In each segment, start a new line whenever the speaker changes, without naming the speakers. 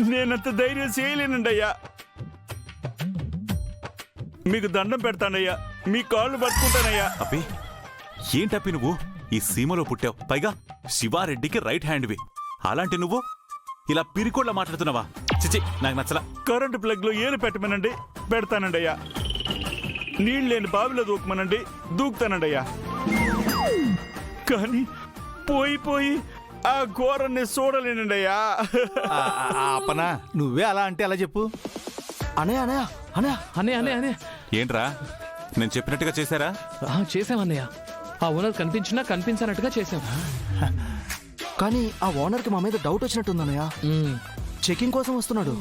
నేనంత ధైర్యం చేయలేనండి అయ్యా. మీకు దండం పెడతానయ్యా, మీ కాళ్ళు పట్టుకుంటానయ్యా.
అబ్బి ఏంటప్పి నువ్వు ఈ సీమలో పుట్టావు, పైగా శివారెడ్డికి రైట్ హ్యాండ్వి. అలాంటి నువ్వు ఇలా పిరికోళ్ళ మాట్లాడుతున్నావా? చిచి, నాకు నచ్చలా.
కరెంటు ప్లగ్ లో ఏలు పెట్టమనండి, పెడతానండి అయ్యా. నీళ్ళు లేని బావిలో దూకమనండి, దూకుతానండి అయ్యా. కానీ పోయి ఆ ఘోరాన్ని చూడలేనండి అయ్యా.
అప్పనా నువ్వే అలా అంటే అలా చెప్పు.
అనయ్య అనయ్య అనయ్య
అన్నయ్య అన్నయ్య అన్నయ్య
ఏంట్రా, నేను చెప్పినట్టుగా చేశారా?
చేసామన్నయ్య. ఆ ఓనర్ కనిపించినా కనిపించనట్టుగా చేసాం.
కానీ ఆ ఓనర్ కి మా మీద డౌట్ వచ్చినట్టుంది అన్నయ్య. చెకింగ్ కోసం వస్తున్నాడు.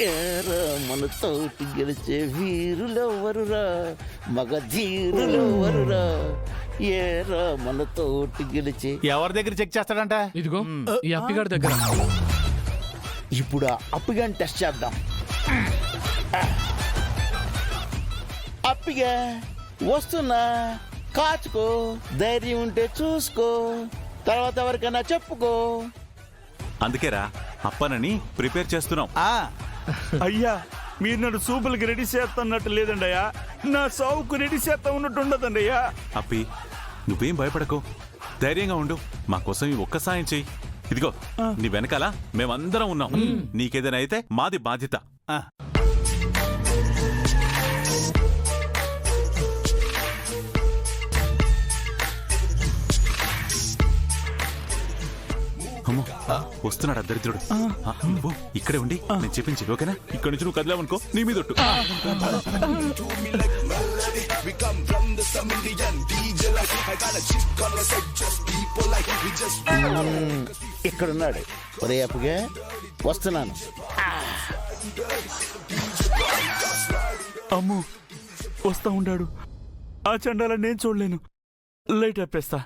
ఏరా మన తోటి గెలిచే వీరులెవరురా, మగ ధీరులెవరురా, ఏరా మన తోటి గెలిచే.
ఎవరి దగ్గర చెక్ చేస్తాడంట?
ఇదిగో ఈ అప్పిగాడి దగ్గర.
ఇప్పుడు ఆ అప్పిగాని టెస్ట్ చేద్దాం. అప్పిగా వస్తున్నా, కాచుకో, ధైర్యం ఉంటే చూసుకో, తర్వాత ఎవరికైనా చెప్పుకో.
అందుకేరా అప్పనని ప్రిపేర్ చేస్తున్నాం.
అయ్యా, మీరు నన్ను సూపులకి రెడీ చేస్తున్నట్టు లేదండి అయ్యా, నా సావుకు రెడీ చేస్తా ఉన్నట్టు ఉండదండి అయ్యా.
అప్పి నువ్వేం భయపడకు, ధైర్యంగా ఉండు. మా కోసం ఈ ఒక్క సాయం చెయ్యి. ఇదిగో నీ వెనకాల మేమందరం ఉన్నాం. నీకేదైనా అయితే మాది బాధ్యత. అమ్మో, వస్తున్నాడు దరిద్రుడు. నువ్వు ఇక్కడే ఉండి నేను చెప్పించి ఓకేనా? ఇక్కడి నుంచి నువ్వు కదిలావనుకో నీ మీద ఒట్టు.
ఇక్కడున్నాడు. ఒరే అప్పుగా వస్తున్నాను.
అమ్మో, వస్తా ఉండాడు. ఆ చండాల నేను చూడలేను. లైట్ ఆపేస్తా.